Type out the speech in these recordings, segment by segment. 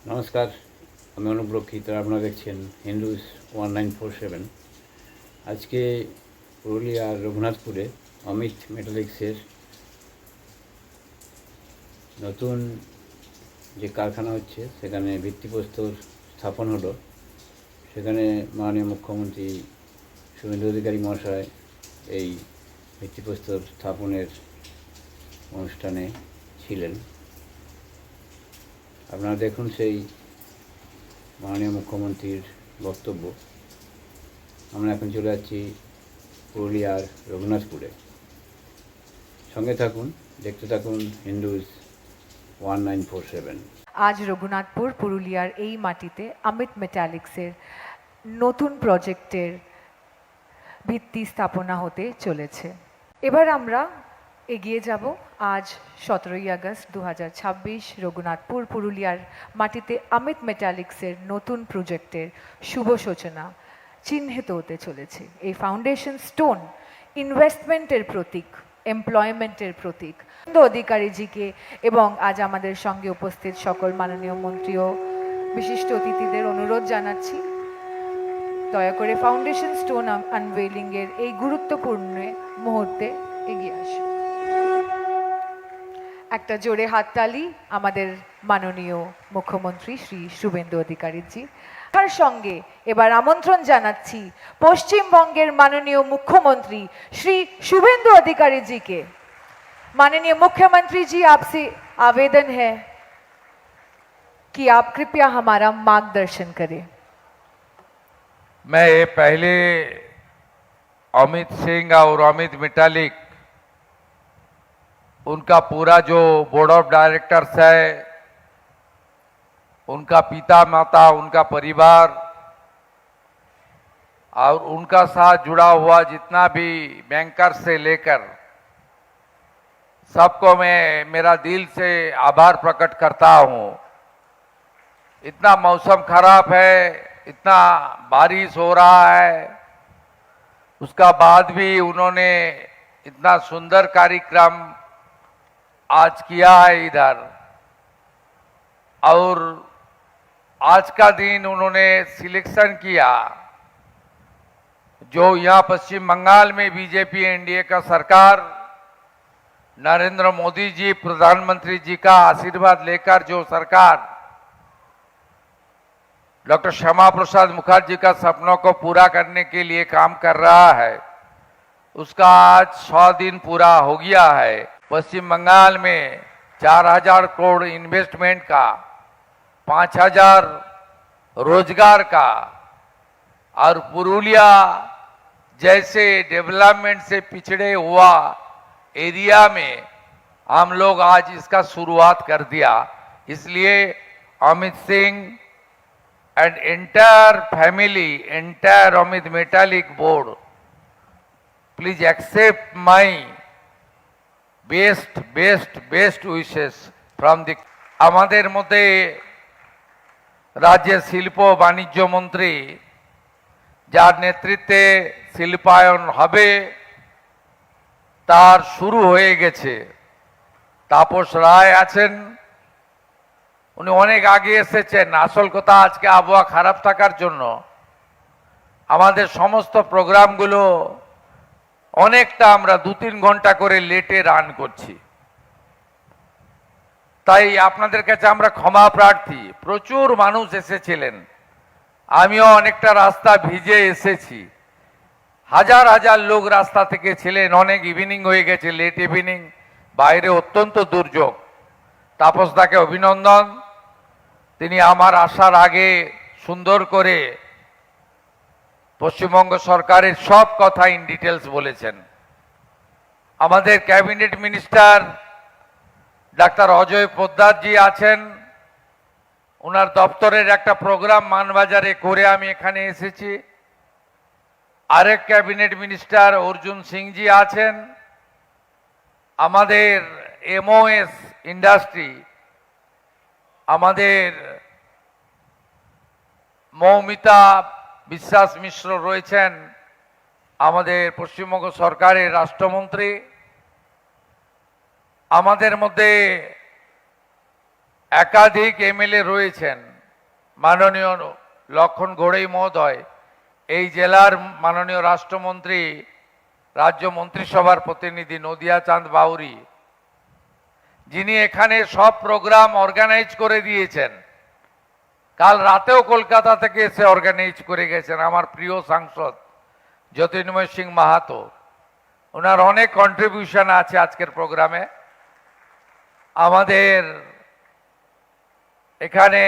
নমস্কার, আমি অনুপ রক্ষিত। আপনারা দেখছেন হিন্দুজ 1947। আজকে পুরুলিয়ার রঘুনাথপুরে অমিত মেটালিক্সের নতুন যে কারখানা হচ্ছে সেখানে ভিত্তিপ্রস্তর স্থাপন হলো। সেখানে মাননীয় মুখ্যমন্ত্রী শুভেন্দু অধিকারী মহাশয় এই ভিত্তিপ্রস্তর স্থাপনের অনুষ্ঠানে ছিলেন। আপনারা দেখুন সেই মাননীয় মুখ্যমন্ত্রীর বক্তব্য। আমরা এখন চলে যাচ্ছি পুরুলিয়ার রঘুনাথপুরে। সঙ্গে থাকুন, দেখতে থাকুন হিন্দুজ 1947। আজ রঘুনাথপুর পুরুলিয়ার এই মাটিতে অমিত মেটালিক্সের নতুন প্রজেক্টের ভিত্তি স্থাপনা হতে চলেছে। এবার আমরা এগিয়ে যাব আজ 17ই আগস্ট 2026 রঘুনাথপুর পুরুলিয়ার মাটিতে অমিত মেটালিক্সের নতুন প্রজেক্টের শুভ সূচনা চিহ্নিত হতে চলেছে। এই ফাউন্ডেশন স্টোন ইনভেস্টমেন্টের প্রতীক, এমপ্লয়মেন্টের প্রতীক। অধিকারীজিকে এবং আজ আমাদের সঙ্গে উপস্থিত সকল মাননীয় মন্ত্রী ও বিশিষ্ট অতিথিদের অনুরোধ জানাচ্ছি, দয়া করে ফাউন্ডেশন স্টোন আনভেইলিং এর এই গুরুত্বপূর্ণ মুহূর্তে এগিয়ে আসুন। একটা জোরে হাততালি আমাদের মাননীয় মুখ্যমন্ত্রী শ্রী শুভেন্দু অধিকারীজি। তার সঙ্গে এবার আমন্ত্রণ জানাচ্ছি পশ্চিমবঙ্গের মাননীয় মুখ্যমন্ত্রী শ্রী শুভেন্দু अधिकारी के। माननीय मुख्यमंत्री जी, आपसे आवेदन है कि आप कृपया हमारा मार्गदर्शन करें। मैं ये पहले अमित सिंह और अमित मिटालिक उनका पूरा जो बोर्ड ऑफ डायरेक्टर्स है, उनका पिता माता, उनका परिवार और उनका साथ जुड़ा हुआ जितना भी बैंकर से लेकर सबको मैं मेरा दिल से आभार प्रकट करता हूं। इतना मौसम खराब है, इतना बारिश हो रहा है, उसका बाद भी उन्होंने इतना सुंदर कार्यक्रम आज किया है इधर। और आज का दिन उन्होंने सिलेक्शन किया जो यहाँ पश्चिम बंगाल में बीजेपी एनडीए का सरकार, नरेंद्र मोदी जी प्रधानमंत्री जी का आशीर्वाद लेकर जो सरकार डॉक्टर श्यामा प्रसाद मुखर्जी का सपनों को पूरा करने के लिए काम कर रहा है, उसका आज 100 दिन पूरा हो गया है। पश्चिम बंगाल में 4000 करोड़ इन्वेस्टमेंट का, 5000 रोजगार का और पुरुलिया जैसे डेवलपमेंट से पिछड़े हुआ एरिया में हम लोग आज इसका शुरुआत कर दिया। इसलिए Amit Singh and entire family, entire Amit Metallic board, please accept my best wishes from the আমাদের মধ্যে রাজ্যের শিল্প বাণিজ্য মন্ত্রী যার নেতৃত্বে শিল্পায়ন হবে তার শুরু হয়ে গেছে। তাপস রায় আছেন, উনি অনেক আগে এসেছেন। আসল কথা, আজকে আবহাওয়া খারাপ থাকার জন্য আমাদের সমস্ত প্রোগ্রামগুলো অনেকটা আমরা 2-3 ঘন্টা করে লেটে রান করছি। তাই আপনাদের কাছে আমরা ক্ষমা প্রার্থী। প্রচুর মানুষ এসেছিলেন, আমিও অনেকটা রাস্তা ভিজে এসেছি। হাজার হাজার লোক রাস্তা থেকে ছিলেন, অনেক ইভিনিং হয়ে গেছে, লেট ইভিনিং, বাইরে অত্যন্ত দুর্যোগ। তাপসদাকে অভিনন্দন, তিনি আমার আসার আগে সুন্দর করে পশ্চিমবঙ্গ সরকারের সব কথা ইন ডিটেলস বলেছেন। আমাদের cabinet minister doctor Ajay Poddar ji আছেন, ওনার দপ্তরের একটা প্রোগ্রাম মানবাজারে করে আমি এখানে এসেছি। আরেক ক্যাবিনেট মিনিস্টার অর্জুন সিং জি আছেন। আমাদের এমওএস ইন্ডাস্ট্রি, আমাদের মৌমিতা বিশ্বাস মিশ্র রয়েছেন, আমাদের পশ্চিমবঙ্গ সরকারের রাষ্ট্রমন্ত্রী। আমাদের মধ্যে একাধিক এমএলএ রয়েছেন। মাননীয় লক্ষণ ঘোড়াই মহোদয়, এই জেলার মাননীয় রাষ্ট্রমন্ত্রী, রাজ্য মন্ত্রিসভার প্রতিনিধি নদিয়া চাঁদ বাউরি, যিনি এখানে সব প্রোগ্রাম অর্গানাইজ করে দিয়েছেন। কাল রাতেও কলকাতা থেকে এসে অর্গানাইজ করে গেছেন আমার প্রিয় সাংসদ জ্যোতির্ময় সিং মাহাতো। ওনার অনেক কন্ট্রিবিউশন আছে আজকের প্রোগ্রামে। আমাদের এখানে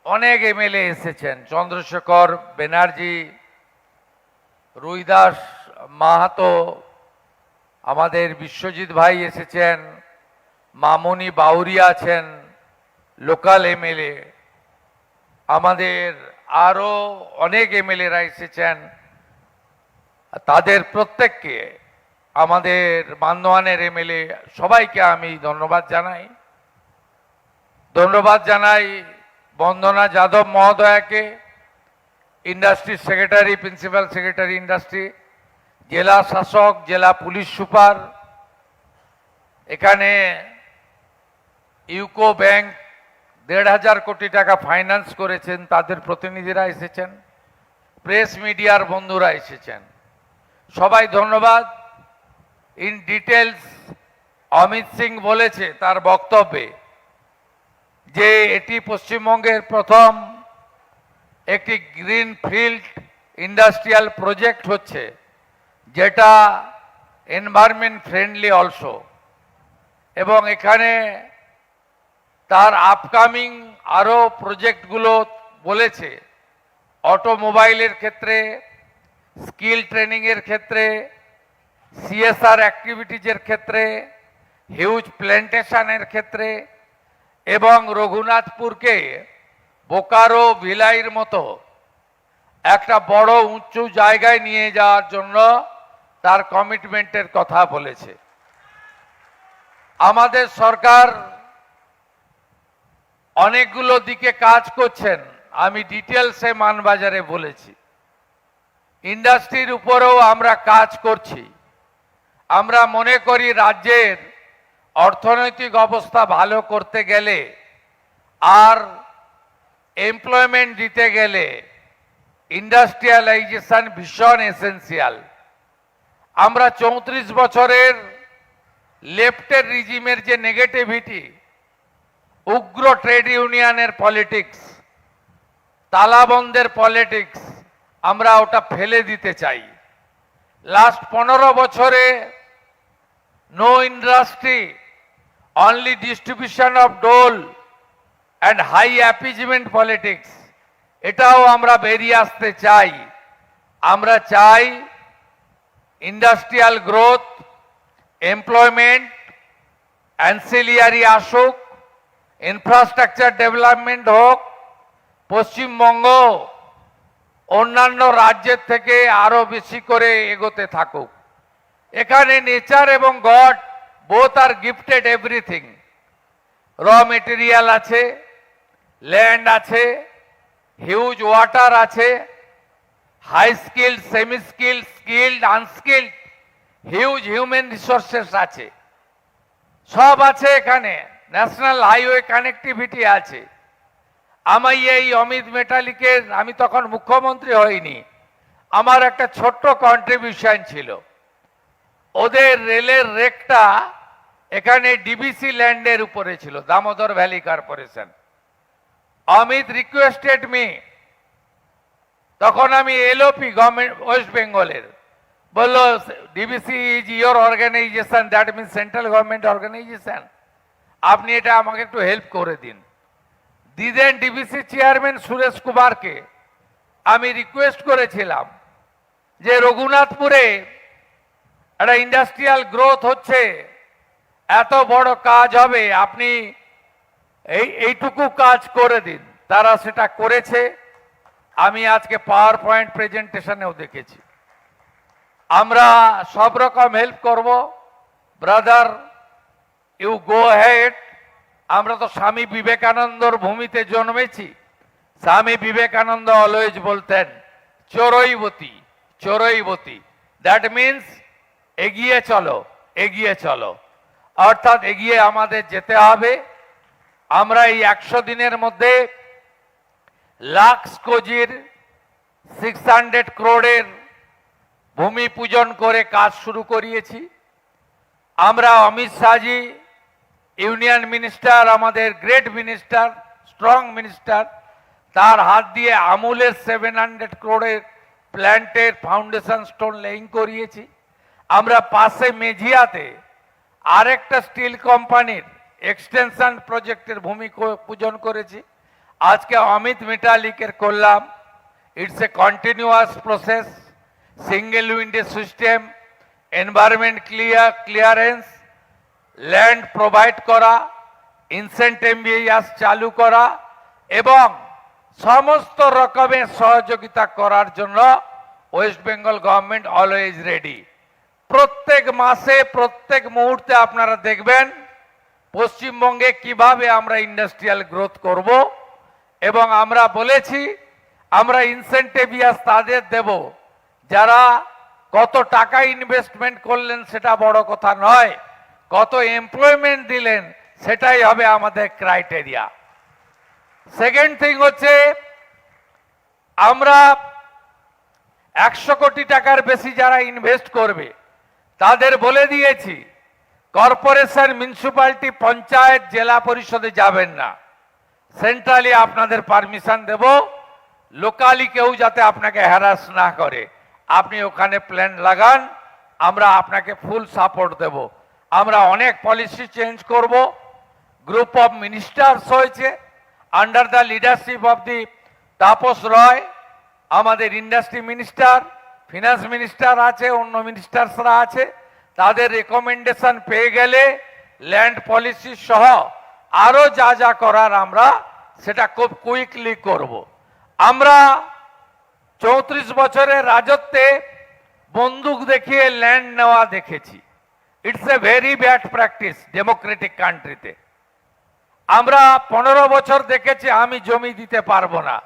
অনেক এমএলএ এসেছেন, চন্দ্রশেখর ব্যানার্জি, রুইদাস মাহাতো, আমাদের বিশ্বজিৎ ভাই এসেছেন, মামনি বাউরিয়া আছেন, লোকাল এমএলএ, আমাদের আরও অনেক এমএলএরা এসেছেন। তাদের প্রত্যেককে, আমাদের বান্দোয়ানের এমএলএ সবাইকে আমি ধন্যবাদ জানাই। বন্দনা যাদব মহোদয়াকে, industry secretary, principal secretary industry, জেলা শাসক, জেলা পুলিশ সুপার, এখানে ইউকো ব্যাংক 1,500 কোটি টাকা ফাইন্যান্স করেছেন, তাদের প্রতিনিধিরা এসেছেন, প্রেস মিডিয়ার বন্ধুরা এসেছেন, সবাই ধন্যবাদ। ইন ডিটেলস অমিত সিং বলেছে তার বক্তব্যে যে এটি পশ্চিমবঙ্গের প্রথম একটি গ্রিন ফিল্ড ইন্ডাস্ট্রিয়াল প্রজেক্ট হচ্ছে, যেটা এনভায়রনমেন্ট ফ্রেন্ডলি অলসো, এবং এখানে তার আপকামিং আরও প্রজেক্টগুলো বলেছে, অটোমোবাইলের ক্ষেত্রে, স্কিল ট্রেনিংয়ের ক্ষেত্রে, সিএসআর অ্যাক্টিভিটিজের ক্ষেত্রে, হিউজ প্ল্যান্টেশনের ক্ষেত্রে, এবং রঘুনাথপুরকে বোকারো ভিলাইয়ের মতো একটা বড় উঁচু জায়গায় নিয়ে যাওয়ার জন্য তার কমিটমেন্টের কথা বলেছে। আমাদের সরকার অনেকগুলো দিকে কাজ করছেন, আমি ডিটেলসে মানবাজারে বলেছি। ইন্ডাস্ট্রির উপরেও আমরা কাজ করছি। আমরা মনে করি রাজ্যের অর্থনৈতিক অবস্থা ভালো করতে গেলে আর এমপ্লয়মেন্ট দিতে গেলে ইন্ডাস্ট্রিয়ালাইজেশন ভীষণ এসেন্সিয়াল। আমরা 34 বছরের লেফটের রিজিমের যে নেগেটিভিটি, উগ্র ট্রেড ইউনিয়নের পলিটিক্স, তালাবন্দের পলিটিক্স, আমরা ওটা ফেলে দিতে চাই। লাস্ট 15 বছরে no industry, only distribution of dole and high appeasement politics, এটাও আমরা বেরিয়ে আসতে চাই। আমরা চাই ইন্ডাস্ট্রিয়াল গ্রোথ, এমপ্লয়মেন্ট, অ্যান্সিলিয়ারি আসুক, ইনফ্রাস্ট্রাকচার ডেভেলপমেন্ট হোক, পশ্চিমবঙ্গ অন্যান্য রাজ্যের থেকে আরো বেশি করে এগোতে থাকুক। এখানে নেচার এবং god both are gifted everything. Raw material আছে, ল্যান্ড আছে, হিউজ ওয়াটার আছে, high skilled, semi skilled, skilled, unskilled, huge human resources আছে, সব আছে এখানে। ন্যাশনাল হাইওয়ে কানেক্টিভিটি আছে। আমি এই অমিত মেটালিকের, আমি তখন মুখ্যমন্ত্রী হইনি, আমার একটা ছোট্ট কন্ট্রিবিউশন ছিল। ওদের রেলের রেকটা এখানে ডিবিসি ল্যান্ডের উপরে ছিল, Damodar valley corporation. Amit requested me, তখন আমি এলওপি গভর্নমেন্ট ওয়েস্ট বেঙ্গলের, বললো DBC is your organisation, that means central government organisation, আপনি এটা আমাকে একটু হেল্প করে দিন। দিদেন ডিবিসি চেয়ারম্যান সুরেশ কুমারকে আমি রিকোয়েস্ট করেছিলাম যে রঘুনাথপুরে একটা ইন্ডাস্ট্রিয়াল গ্রোথ হচ্ছে, এত বড় কাজ হবে, আপনি এইটুকু কাজ করে দিন। তারা সেটা করেছে, আমি আজকে পাওয়ার পয়েন্ট প্রেজেন্টেশনেও দেখেছি। আমরা সব রকম হেল্প করব। Brother, you go head. আমরা তো স্বামী বিবেকানন্দর ভূমিতে জন্মেছি। স্বামী বিবেকানন্দ অলওয়েজ বলতেন চোরইবতী, চোরইবতী, দ্যাট মিনস এগিয়ে চলো, এগিয়ে চলো, অর্থাৎ এগিয়ে আমাদের যেতে হবে। আমরা এই 100 দিনের মধ্যে লাক্স কোজির 600 ক্রোড়ের ভূমি পূজন করে কাজ শুরু করিয়েছি। আমরা অমিত শাহজি ইউনিয়ন মিনিস্টার, আমাদের গ্রেট মিনিস্টার, স্ট্রং মিনিস্টার, তার হাত দিয়ে আমুলের 700 ক্রোড়ের প্ল্যান্টের ফাউন্ডেশন স্টোন লেইং করিয়েছি। আমরা পাশে মেঝিয়াতে আরেকটা স্টিল কোম্পানির এক্সটেনশন প্রজেক্টের ভূমি পূজন করেছি। আজকে অমিত মেটালিকের করলাম। It's a continuous process, single window system, environment clearance, land provide করা, ইনসেন্টিভ চালু করা এবং সমস্ত রকমের সহযোগিতা করার জন্য West Bengal government always ready. প্রত্যেক মাসে প্রত্যেক মুহূর্তে আপনারা দেখবেন পশ্চিমবঙ্গে কিভাবে আমরা ইন্ডাস্ট্রিয়াল গ্রোথ করব এবং আমরা বলেছি আমরা ইনসেন্টিভ তাদের দেব যারা কত টাকা ইনভেস্টমেন্ট করলেন সেটা বড় কথা নয়, কত এমপ্লয়মেন্ট দিলেন সেটাই হবে আমাদের ক্রাইটেরিয়া। সেকেন্ড থিং হচ্ছে আমরা 100 কোটি টাকার বেশি যারা ইনভেস্ট করবে তাদের বলে দিয়েছি কর্পোরেশন, মিউনিসিপ্যালিটি, পঞ্চায়েত, জেলা পরিষদে যাবেন না, সেন্ট্রালি আপনাদের পারমিশন দেব। লোকালি কেউ যাতে আপনাকে হ্যারাস না করে, আপনি ওখানে প্ল্যান লাগান, আমরা আপনাকে ফুল সাপোর্ট দেব। আমরা অনেক পলিসি চেঞ্জ করব। গ্রুপ অফ মিনিস্টার্স হয়েছে under the leadership of the Tapas Roy, আমাদের ইন্ডাস্ট্রি মিনিস্টার, ফিনান্স মিনিস্টার আছে, অন্য মিনিস্টার্সরা আছে। তাদের রেকমেন্ডেশন পেয়ে গেলে ল্যান্ড পলিসি সহ আরো যা যা করার আমরা সেটা খুব কুইকলি করব। আমরা 34 বছরের রাজত্বে বন্দুক দেখিয়ে ল্যান্ড নেওয়া দেখেছি। It's a very bad practice Democratic কান্ট্রিতে। আমরা 15 বছর দেখেছি আমি জমি দিতে পারবো না,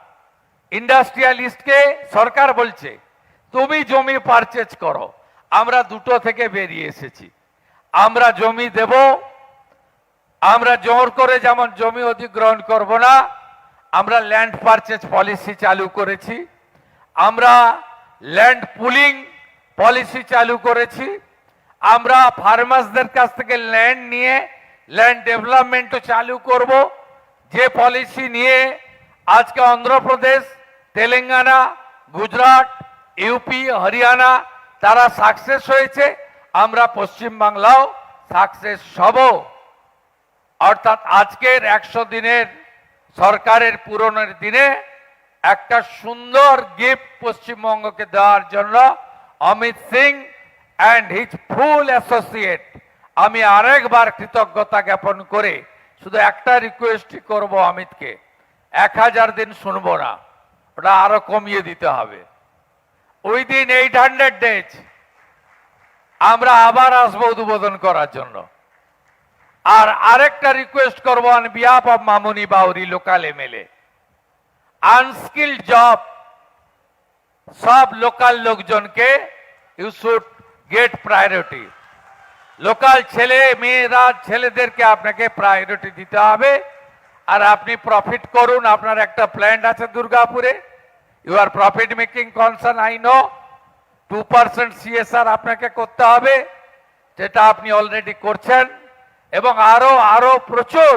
ইন্ডাস্ট্রিয়ালিস্টকে সরকার বলছে তুমি জমি পারচেজ করো। আমরা দুটো থেকে বেরিয়ে এসেছি। আমরা জমি দেব, আমরা জোর করে যেমন জমি অধিগ্রহণ করব না, আমরা ল্যান্ড পারচেজ পলিসি চালু করেছি, আমরা ল্যান্ড পুলিং পলিসি চালু করেছি, আমরা ফার্মার্সদের কাছ থেকে ল্যান্ড নিয়ে ল্যান্ড ডেভেলপমেন্টও চালু করব। যে পলিসি নিয়ে আজকে অন্ধ্রপ্রদেশ, তেলেঙ্গানা, গুজরাট, ইউপি, হরিয়ানা তারা সাকসেস হয়েছে, আমরা পশ্চিমবাংলাও সাকসেস হব। অর্থাৎ আজকের 100 দিনের সরকারের পূরণের দিনে একটা সুন্দর গিফট পশ্চিমবঙ্গকে দেওয়ার জন্য Amit Singh and his full associate আমি আরেকবার কৃতজ্ঞতা জ্ঞাপন করে শুধু একটা রিকোয়েস্টই করব অমিতকে, 1000 দিন শুনবো না, ওটা আরো কমিয়ে দিতে হবে। উইদিন 800 ডেজ আমরা আবার আসবো উদ্বোধন করার জন্য। আর আরেকটা রিকোয়েস্ট করবো on behalf of Mamuni Bauri local MLA, unskilled job সব লোকাল লোকজনকে you should get priority. Local ছেলে মেয়েরা, ছেলেদেরকে আপনাকে প্রায়োরিটি দিতে হবে। আর আপনি প্রফিট করুন, আপনার একটা প্ল্যান্ট আছে দুর্গাপুরে, you are profit making concern, I know 2% CSR আপনাকে করতে হবে, যেটা আপনি অলরেডি করছেন, এবং আরো প্রচুর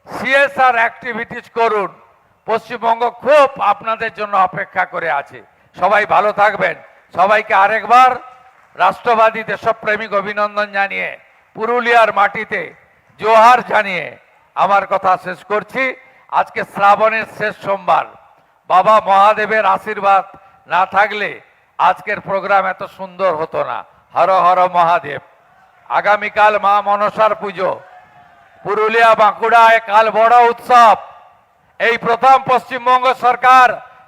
CSR অ্যাক্টিভিটিস করুন। পশ্চিমবঙ্গ খুব আপনাদের জন্য অপেক্ষা করে আছে। সবাই ভালো থাকবেন। সবাইকে আরেকবার রাষ্ট্রবাদী দেশপ্রেমিক অভিনন্দন জানিয়ে, পুরুলিয়ার মাটিতে জোহার জানিয়ে আমার কথা শেষ করছি। আজকে শ্রাবণের শেষ সোমবার, বাবা মহাদেবের আশীর্বাদ না থাকলে আজকের প্রোগ্রাম এত সুন্দর হতো না। হর হর মহাদেব। আগামীকাল মা মনসার পুজো, পুরুলিয়া বাঁকুড়ায় কাল বড় উৎসব। এই প্রথম পশ্চিমবঙ্গ সরকার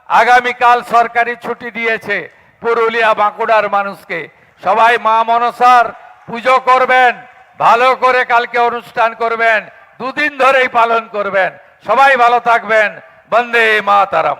আগামীকাল সরকারি ছুটি দিয়েছে পুরুলিয়া বাঁকুড়ার মানুষকে। সবাই মা মনসার পুজো করবেন, ভালো করে কালকে অনুষ্ঠান করবেন, 2 দিন ধরেই পালন করবেন। সবাই ভালো থাকবেন। বন্দে মাতরম।